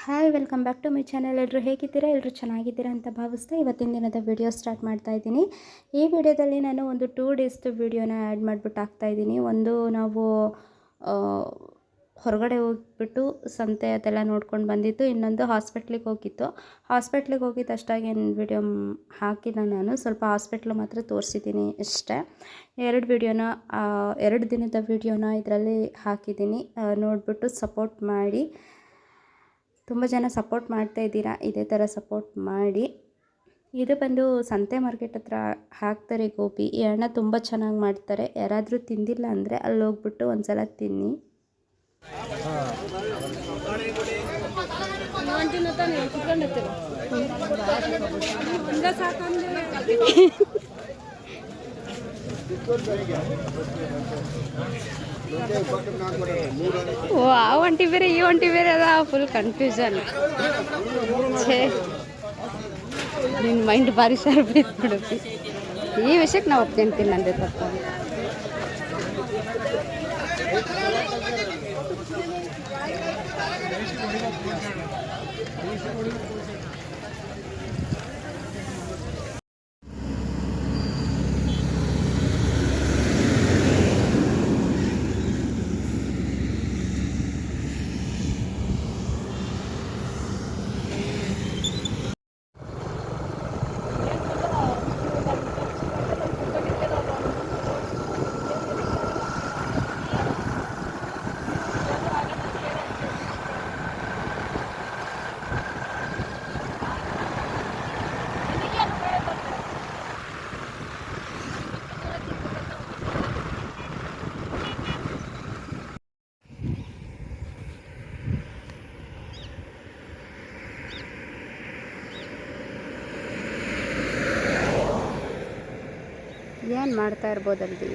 Hi welcome back to my channel. ಎಲ್ಲರೂ ಹೇಗಿದ್ದೀರಾ? ಎಲ್ಲರೂ ಚೆನ್ನಾಗಿದ್ದೀರಾ ಅಂತ ಭಾವಿಸ್ತಾ ಇವತ್ತಿನ ದಿನದ ವಿಡಿಯೋ ಸ್ಟಾರ್ಟ್ ಮಾಡ್ತಾ ಇದ್ದೀನಿ. ಈ ವಿಡಿಯೋದಲ್ಲಿ ನಾನು ಒಂದು 2 ಡೇಸ್ದು ವಿಡಿಯೋನ ಆ್ಯಡ್ ಮಾಡಿಬಿಟ್ಟು ಹಾಕ್ತಾಯಿದ್ದೀನಿ. ಒಂದು ನಾವು ಹೊರಗಡೆ ಹೋಗ್ಬಿಟ್ಟು ಸಂತೆ ಅದೆಲ್ಲ ನೋಡ್ಕೊಂಡು ಬಂದಿದ್ದು, ಇನ್ನೊಂದು ಹಾಸ್ಪಿಟ್ಲಿಗೆ ಹೋಗಿತ್ತು. ಹಾಸ್ಪಿಟ್ಲಿಗೆ ಹೋಗಿದ್ದು ಅಷ್ಟಾಗಿ ಏನು ವಿಡಿಯೋ ಹಾಕಿಲ್ಲ. ನಾನು ಸ್ವಲ್ಪ ಹಾಸ್ಪಿಟ್ಲು ಮಾತ್ರ ತೋರಿಸಿದ್ದೀನಿ ಅಷ್ಟೇ. 2 ದಿನದ ವಿಡಿಯೋನ ಇದರಲ್ಲಿ ಹಾಕಿದ್ದೀನಿ. ನೋಡಿಬಿಟ್ಟು ಸಪೋರ್ಟ್ ಮಾಡಿ. ತುಂಬ ಜನ ಸಪೋರ್ಟ್ ಮಾಡ್ತಾ ಇದ್ದೀರಾ, ಇದೇ ಥರ ಸಪೋರ್ಟ್ ಮಾಡಿ. ಇದು ಬಂದು ಸಂತೆ ಮಾರ್ಕೆಟ್ ಹತ್ರ ಹಾಕ್ತಾರೆ ಗೋಬಿ. ಈ ಅಣ್ಣ ತುಂಬ ಚೆನ್ನಾಗಿ ಮಾಡ್ತಾರೆ. ಯಾರಾದರೂ ತಿಂದಿಲ್ಲ ಅಂದರೆ ಅಲ್ಲಿ ಹೋಗ್ಬಿಟ್ಟು ಒಂದು ಸಲ ತಿನ್ನಿ. ಓ ಆ ಒಂಟಿ ಬೇರೆ ಈ ಒಂಟಿ ಬೇರೆ ಅದ, ಫುಲ್ ಕನ್ಫ್ಯೂಷನ್. ನಿನ್ನ ಮೈಂಡ್ ಭಾರಿ ಶಾರ್ಪ್ ಇತ್ತು ಬಿಡುತ್ತೆ. ಈ ವಿಷಯಕ್ಕೆ ನಾವು ಒಪ್ಕೊಂತೀನಿ, ನಂದೇ ತಪ್ಪು. ಏನು ಮಾಡ್ತಾ ಇರ್ಬೋದಲ್ಲಿ?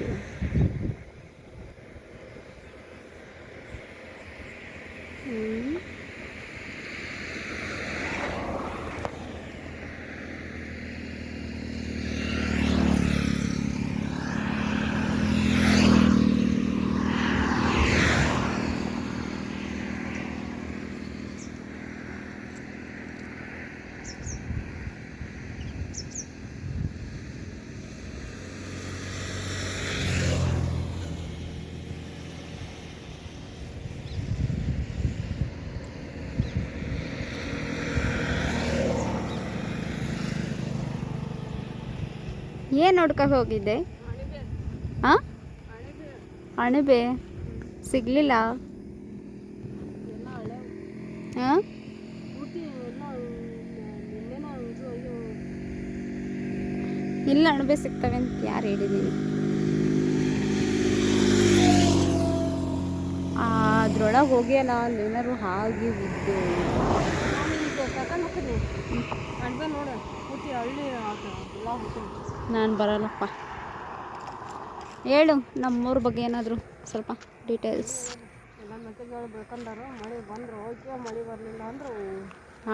ಏನು ನೋಡ್ಕೊಂಡು ಹೋಗಿದ್ದೆ? ಹಾಂ, ಅಣಬೆ ಸಿಗಲಿಲ್ಲ. ಹಾಂ, ಇಲ್ಲ ಅಣಬೆ ಸಿಗ್ತವೆ ಅಂತ ಯಾರು ಹೇಳಿದ್ದೀನಿ? ಅದ್ರೊಳಗೆ ಹೋಗಿಯಲ್ಲ, ಅಲ್ಲಿ ಏನಾರು ಹಾಗೆ ಬಿದ್ದು ನಾನು ಬರಲ್ಲಪ್ಪ. ಹೇಳು ನಮ್ಮೂರ ಬಗ್ಗೆ ಏನಾದರೂ ಸ್ವಲ್ಪ ಡೀಟೇಲ್ಸ್.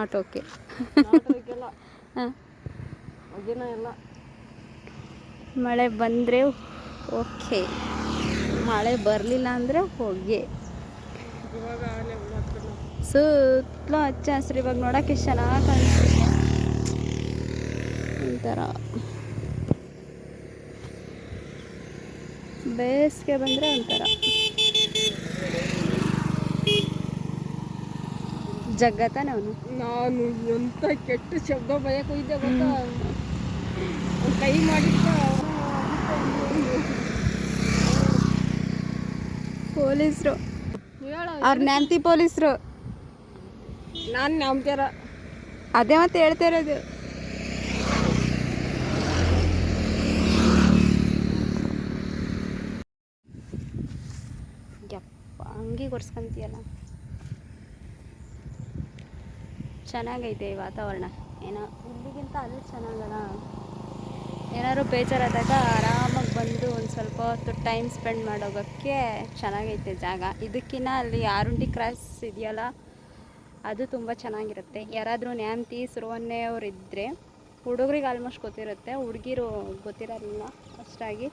ಆಟೋಕೆ ಹಾಂ, ಮಳೆ ಬಂದರೆ ಓಕೆ, ಮಳೆ ಬರಲಿಲ್ಲ ಅಂದರೆ ಹೋಗಿ. ಸುತ್ತಲೂ ಹಚ್ಚ ಹಸಿರು. ಇವಾಗ ನೋಡೋಕೆ ಎಷ್ಟು ಚೆನ್ನಾಗಿ ಕಾಣಿಸ್ತಿದೆ ಒಂಥರ. ಬೇಸಿಗೆ ಬಂದರೆ ಒಂಥರ ಜಗ್ಗತಾನೆ ಅವನು. ನಾನು ಎಂಥ ಕೆಟ್ಟ ಶಬ್ದ ಭಯಕ್ಕೆ ಹೋಗಿದ್ದೆ ಗೊತ್ತಾ. ಕೈ ಮಾಡಿದ್ದ ಪೊಲೀಸರು, ಅವ್ರ ನ್ಯಾಮ್ತಿ ಪೊಲೀಸರು. ನಾನು ನ್ಯಾಮ್ತಾರ, ಅದೇ ಮತ್ತೆ ಹೇಳ್ತಾ ಇರೋದು. ಯಪ್ಪ, ಅಂಗಿ ಕೊಡ್ಸ್ಕೊಂತೀಯಲ್ಲ. ಚೆನ್ನಾಗೈತೆ ಈ ವಾತಾವರಣ. ಏನೋ ಇಲ್ಲಿಗಿಂತ ಅಲ್ಲಿ ಚೆನ್ನಾಗಲ್ಲ. ಏನಾದ್ರು ಬೇಜಾರಾದಾಗ ಆರಾಮಾಗಿ ಬಂದು ಒಂದು ಸ್ವಲ್ಪ ಹೊತ್ತು ಟೈಮ್ ಸ್ಪೆಂಡ್ ಮಾಡೋಗೋಕ್ಕೆ ಚೆನ್ನಾಗೈತೆ ಜಾಗ. ಇದಕ್ಕಿಂತ ಅಲ್ಲಿ ಆರುಂಡಿ ಕ್ರಾಸ್ ಇದೆಯಲ್ಲ, ಅದು ತುಂಬ ಚೆನ್ನಾಗಿರುತ್ತೆ. ಯಾರಾದರೂ ನ್ಯಾಮ್ತಿ ಸುರವನ್ನೇ ಅವ್ರು ಇದ್ದರೆ, ಹುಡುಗರಿಗೆ ಆಲ್ಮೋಸ್ಟ್ ಗೊತ್ತಿರುತ್ತೆ, ಹುಡುಗಿರು ಗೊತ್ತಿರಲಿಲ್ಲ ಅಷ್ಟಾಗಿ.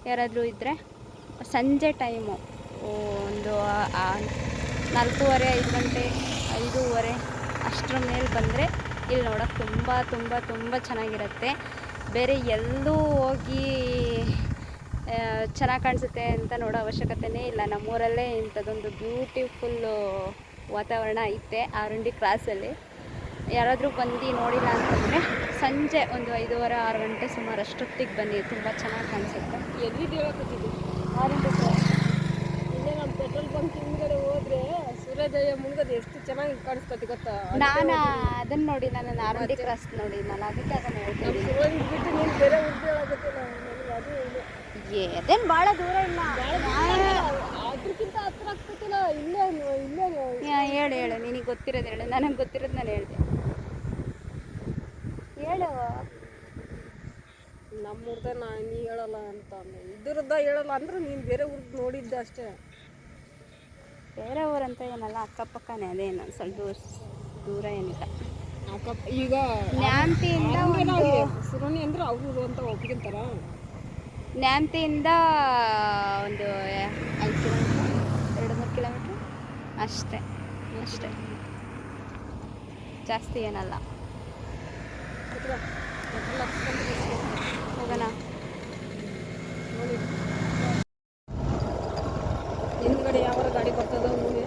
ಯಾರಾದರೂ ಇದ್ದರೆ ಸಂಜೆ ಟೈಮು ಒಂದು 4:30 5 ಗಂಟೆ 5 5:30 ಅಷ್ಟರ ಮೇಲೆ ಬಂದರೆ ಇಲ್ಲಿ ನೋಡೋಕ್ಕೆ ತುಂಬ ತುಂಬ ತುಂಬ ಚೆನ್ನಾಗಿರುತ್ತೆ. ಬೇರೆ ಎಲ್ಲೂ ಹೋಗಿ ಚೆನ್ನಾಗಿ ಕಾಣಿಸುತ್ತೆ ಅಂತ ನೋಡೋ ಅವಶ್ಯಕತೆಯೇ ಇಲ್ಲ. ನಮ್ಮೂರಲ್ಲೇ ಇಂಥದ್ದೊಂದು ಬ್ಯೂಟಿಫುಲ್ಲು ವಾತಾವರಣ ಐತೆ ಆರುಂಡಿ ಕ್ರಾಸಲ್ಲಿ. ಯಾರಾದರೂ ಬಂದು ನೋಡಿಲ್ಲ ಅಂತಂದರೆ ಸಂಜೆ ಒಂದು 5:30 6 ಗಂಟೆ ಸುಮಾರು ಅಷ್ಟೊತ್ತಿಗೆ ಬನ್ನಿ, ತುಂಬ ಚೆನ್ನಾಗಿ ಕಾಣಿಸುತ್ತೆ. ಎಲ್ಲಿದ್ದು ಹೇಳಕತ್ತಿದ್ದು? ಆರುಂಡಿ ಕ್ರಾಸ್. ಇಲ್ಲೇ ನಮ್ಮ ಪೆಟ್ರೋಲ್ ಬಂಕ್ ಹಿಂದ್ಗಡೆ ಹೋದ್ರೆ ಸೂರ್ಯೋದಯ ಮುಳುಗೋದು ಎಷ್ಟು ಚೆನ್ನಾಗಿ ಕಾಣಿಸ್ತತಿ ಗೊತ್ತಾ? ನಾನು ಅದನ್ನು ನೋಡಿಲ್ಲ, ನಾನು ಆರುಂಡಿ ಕ್ರಾಸ್ ನೋಡಿದ್ನಲ್ಲ, ಅದಕ್ಕೆ ಅದನ್ನು ಹೇಳ್ತೀನಿ. ಸುರವಂಗಿ ಬಿಟ್ಟು ನೀನು ಬೇರೆ ಉರ್ದು ಹೇಳಕತ್ತಿಲ್ಲ ನನಗೆ. ಅದು ಅದೇನು ಭಾಳ ದೂರ ಇಲ್ಲ. ಅದ್ರಕ್ಕಿಂತ ಹತ್ರ ಆಗ್ತತಿಲ್ಲ. ಇಲ್ಲೇ ಹೇಳು ಹೇಳು, ನಿನಗೆ ಗೊತ್ತಿರೋದು ಹೇಳು. ನನಗೆ ಗೊತ್ತಿರೋದು ನಾನು ಹೇಳಿದೆ. ಹೇಳು. ನಮ್ಮೂರ್ದ ನೀ ಹೇಳಲ್ಲ ಅಂತ ಇದ್ರದ ಹೇಳಲ್ಲ ಅಂದ್ರೆ ನೀನು ಬೇರೆ ಊರ್ದು ನೋಡಿದ್ದೆ ಅಷ್ಟೇ. ಬೇರೆ ಊರಂತ ಏನಲ್ಲ, ಅಕ್ಕಪಕ್ಕನೇ, ಅದೇನು ಸ್ವಲ್ಪ ದೂರ ಏನಿಲ್ಲ. ಈಗ ನ್ಯಾಮತಿಯಿಂದ ಸುರನಿ ಅಂದ್ರೆ ಅವರು ಅಂತ ಒಪ್ಕೊಂತಾರ. ನ್ಯಾಮತಿಯಿಂದ ಒಂದು 5 ಕಿಲೋಮೀಟ್ರ್ 2-3 ಕಿಲೋಮೀಟ್ರ್ ಅಷ್ಟೇ ಅಷ್ಟೇ, ಜಾಸ್ತಿ ಏನಲ್ಲ. ಹೋಗೋಣ. ನೋಡಿ ಹಿಂದ್ಗಡೆ ಯಾವ ಗಾಡಿ ಬರ್ತದ ನೋಡಿ.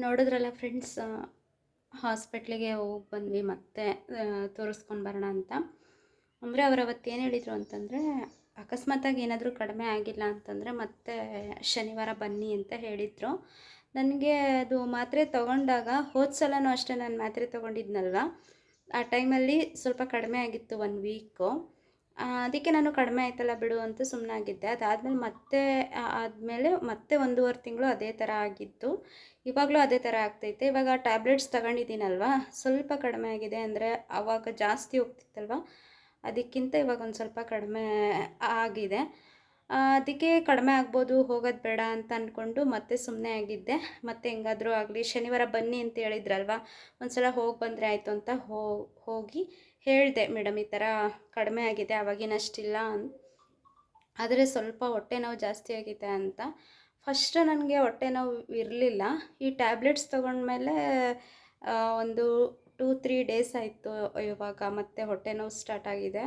ನೋಡಿದ್ರಲ್ಲ ಫ್ರೆಂಡ್ಸ್, ಹಾಸ್ಪಿಟ್ಲಿಗೆ ಹೋಗಿ ಬಂದ್ವಿ, ಮತ್ತೆ ತೋರಿಸ್ಕೊಂಡು ಬರೋಣ ಅಂತ. ಅಂದರೆ ಅವ್ರು ಅವತ್ತು ಏನು ಹೇಳಿದರು ಅಂತಂದರೆ, ಅಕಸ್ಮಾತಾಗಿ ಏನಾದರೂ ಕಡಿಮೆ ಆಗಿಲ್ಲ ಅಂತಂದರೆ ಮತ್ತೆ ಶನಿವಾರ ಬನ್ನಿ ಅಂತ ಹೇಳಿದರು. ನನಗೆ ಅದು ಮಾತ್ರೆ ತೊಗೊಂಡಾಗ ಹೋದ ಸಲನೂ ಅಷ್ಟೇ, ನಾನು ಮಾತ್ರೆ ತೊಗೊಂಡಿದ್ನಲ್ವ, ಆ ಟೈಮಲ್ಲಿ ಸ್ವಲ್ಪ ಕಡಿಮೆ ಆಗಿತ್ತು 1 ವೀಕು. ಅದಕ್ಕೆ ನಾನು ಕಡಿಮೆ ಆಯ್ತಲ್ಲ ಬಿಡು ಅಂತ ಸುಮ್ಮನಾಗಿದ್ದೆ. ಆದಮೇಲೆ ಮತ್ತೆ 1.5 ತಿಂಗಳು ಅದೇ ಥರ ಆಗಿತ್ತು. ಇವಾಗಲೂ ಅದೇ ಥರ ಆಗ್ತೈತೆ. ಇವಾಗ ಟ್ಯಾಬ್ಲೆಟ್ಸ್ ತಗೊಂಡಿದ್ದೀನಲ್ವ, ಸ್ವಲ್ಪ ಕಡಿಮೆ ಆಗಿದೆ. ಅಂದರೆ ಆವಾಗ ಜಾಸ್ತಿ ಹೋಗ್ತಿತ್ತಲ್ವ, ಅದಕ್ಕಿಂತ ಇವಾಗ ಒಂದು ಸ್ವಲ್ಪ ಕಡಿಮೆ ಆಗಿದೆ. ಅದಕ್ಕೆ ಕಡಿಮೆ ಆಗ್ಬೋದು, ಹೋಗೋದು ಬೇಡ ಅಂತ ಅಂದ್ಕೊಂಡು ಮತ್ತೆ ಸುಮ್ಮನೆ ಆಗಿದ್ದೆ. ಮತ್ತೆ ಹೆಂಗಾದರೂ ಆಗಲಿ ಶನಿವಾರ ಬನ್ನಿ ಅಂತ ಹೇಳಿದ್ರಲ್ವ, ಒಂದು ಸಲ ಹೋಗಿ ಬಂದರೆ ಆಯಿತು ಅಂತ ಹೋಗಿ ಹೇಳಿದೆ, ಮೇಡಮ್ ಈ ಥರ ಕಡಿಮೆ ಆಗಿದೆ, ಆವಾಗಿನಷ್ಟಿಲ್ಲ, ಆದರೆ ಸ್ವಲ್ಪ ಹೊಟ್ಟೆ ನೋವು ಜಾಸ್ತಿ ಆಗಿದೆ ಅಂತ. ಫಸ್ಟ್ ನನಗೆ ಹೊಟ್ಟೆ ನೋವು ಇರಲಿಲ್ಲ. ಈ ಟ್ಯಾಬ್ಲೆಟ್ಸ್ ತೊಗೊಂಡ್ಮೇಲೆ ಒಂದು 2-3 ಡೇಸ್ ಆಯಿತು. ಇವಾಗ ಮತ್ತೆ ಹೊಟ್ಟೆ ನೋವು ಸ್ಟಾರ್ಟ್ ಆಗಿದೆ.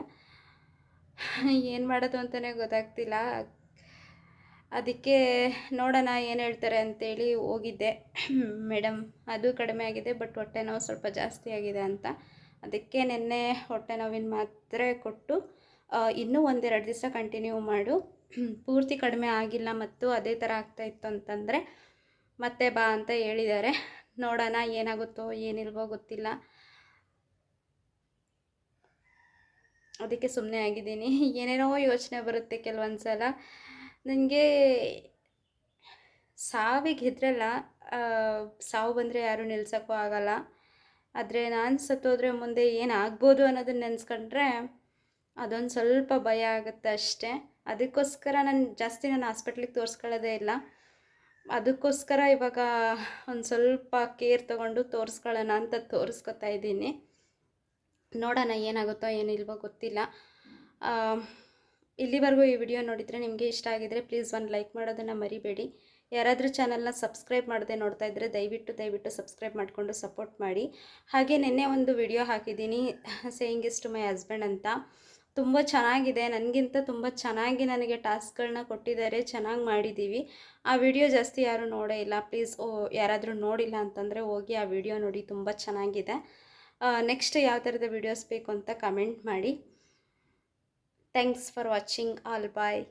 ಏನು ಮಾಡೋದು ಅಂತಲೇ ಗೊತ್ತಾಗ್ತಿಲ್ಲ. ಅದಕ್ಕೆ ನೋಡೋಣ ಏನು ಹೇಳ್ತಾರೆ ಅಂತೇಳಿ ಹೋಗಿದ್ದೆ. ಮೇಡಮ್ ಅದು ಕಡಿಮೆ ಆಗಿದೆ, ಬಟ್ ಹೊಟ್ಟೆ ನೋವು ಸ್ವಲ್ಪ ಜಾಸ್ತಿ ಆಗಿದೆ ಅಂತ. ಅದಕ್ಕೆ ನಿನ್ನೆ ಹೊಟ್ಟೆ ನೋವಿನ ಮಾತ್ರೆ ಕೊಟ್ಟು ಇನ್ನೂ 1-2 ದಿವಸ ಕಂಟಿನ್ಯೂ ಮಾಡು, ಪೂರ್ತಿ ಕಡಿಮೆ ಆಗಿಲ್ಲ ಮತ್ತು ಅದೇ ಥರ ಆಗ್ತಾಯಿತ್ತು ಅಂತಂದರೆ ಮತ್ತೆ ಬಾ ಅಂತ ಹೇಳಿದ್ದಾರೆ. ನೋಡೋಣ ಏನಾಗುತ್ತೋ ಏನಿಲ್ವೋ ಗೊತ್ತಿಲ್ಲ, ಅದಕ್ಕೆ ಸುಮ್ಮನೆ ಆಗಿದ್ದೀನಿ. ಏನೇನೋ ಯೋಚನೆ ಬರುತ್ತೆ ಕೆಲವೊಂದು ಸಲ ನನಗೆ. ಸಾವಿಗೆ ಹೆದರಲ್ಲ, ಸಾವು ಬಂದರೆ ಯಾರೂ ನಿಲ್ಸೋಕ್ಕೂ ಆಗಲ್ಲ. ಆದರೆ ನಾನು ಸತ್ತೋದ್ರೆ ಮುಂದೆ ಏನಾಗ್ಬೋದು ಅನ್ನೋದನ್ನ ನೆನೆಸ್ಕೊಂಡ್ರೆ ಅದೊಂದು ಸ್ವಲ್ಪ ಭಯ ಆಗುತ್ತೆ ಅಷ್ಟೇ. ಅದಕ್ಕೋಸ್ಕರ ನಾನು ಹಾಸ್ಪಿಟ್ಲಿಗೆ ತೋರಿಸ್ಕೊಳ್ಳೋದೇ ಇಲ್ಲ. ಅದಕ್ಕೋಸ್ಕರ ಇವಾಗ ಒಂದು ಸ್ವಲ್ಪ ಕೇರ್ ತೊಗೊಂಡು ತೋರಿಸ್ಕೊಳ್ಳೋಣ ಅಂತ ತೋರಿಸ್ಕೊತಾ ಇದ್ದೀನಿ. ನೋಡೋಣ ಏನಾಗುತ್ತೋ ಏನಿಲ್ವೋ ಗೊತ್ತಿಲ್ಲ. ಇಲ್ಲಿವರೆಗೂ ಈ ವಿಡಿಯೋ ನೋಡಿದರೆ ನಿಮಗೆ ಇಷ್ಟ ಆಗಿದರೆ ಪ್ಲೀಸ್ ಒಂದು ಲೈಕ್ ಮಾಡೋದನ್ನು ಮರಿಬೇಡಿ. ಯಾರಾದರೂ ಚಾನಲ್ನ ಸಬ್ಸ್ಕ್ರೈಬ್ ಮಾಡದೆ ನೋಡ್ತಾ ಇದ್ದರೆ ದಯವಿಟ್ಟು ಸಬ್ಸ್ಕ್ರೈಬ್ ಮಾಡಿಕೊಂಡು ಸಪೋರ್ಟ್ ಮಾಡಿ. ಹಾಗೆ ನಿನ್ನೆ ಒಂದು ವಿಡಿಯೋ ಹಾಕಿದ್ದೀನಿ, saying is to my husband ಅಂತ. ತುಂಬ ಚೆನ್ನಾಗಿದೆ, ನನಗಿಂತ ತುಂಬ ಚೆನ್ನಾಗಿ ನನಗೆ ಟಾಸ್ಕ್ಗಳನ್ನ ಕೊಟ್ಟಿದ್ದಾರೆ, ಚೆನ್ನಾಗಿ ಮಾಡಿದ್ದೀವಿ. ಆ ವಿಡಿಯೋ ಜಾಸ್ತಿ ಯಾರೂ ನೋಡೇ ಇಲ್ಲ. ಪ್ಲೀಸ್ ಯಾರಾದರೂ ನೋಡಿಲ್ಲ ಅಂತಂದರೆ ಹೋಗಿ ಆ ವಿಡಿಯೋ ನೋಡಿ, ತುಂಬ ಚೆನ್ನಾಗಿದೆ. ನೆಕ್ಸ್ಟ್ ಯಾವ ಥರದ ವಿಡಿಯೋಸ್ ಬೇಕು ಅಂತ ಕಮೆಂಟ್ ಮಾಡಿ. Thanks for watching all. Bye.